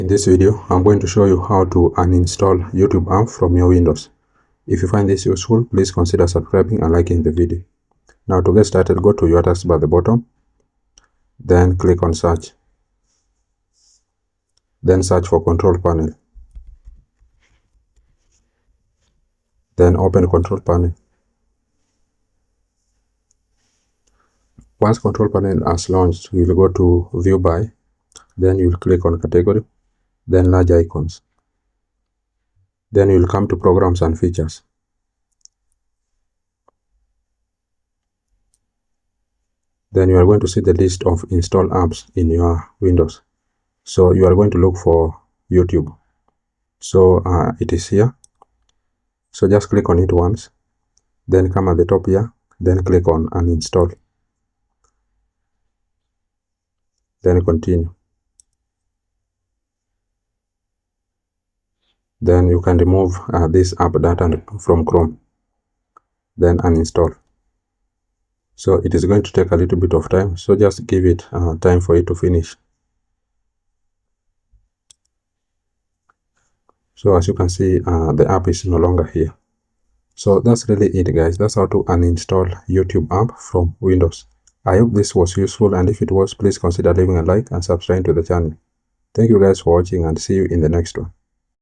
In this video, I'm going to show you how to uninstall YouTube app from your Windows. If you find this useful, please consider subscribing and liking the video. Now to get started, go to your taskbar at the bottom, then click on search. Then search for control panel. Then open control panel. Once control panel has launched, you will go to view by, then you will click on category, then large icons. Then you will come to programs and features. Then you are going to see the list of installed apps in your Windows. So you are going to look for YouTube. So it is here. So just click on it once, then come at the top here, then click on uninstall. Then continue. Then you can remove this app data from Chrome, then uninstall. So it is going to take a little bit of time, so just give it time for it to finish. So as you can see, the app is no longer here. So that's really it, guys. That's how to uninstall YouTube app from Windows. I hope this was useful, and if it was, please consider leaving a like and subscribing to the channel. Thank you guys for watching, and see you in the next one.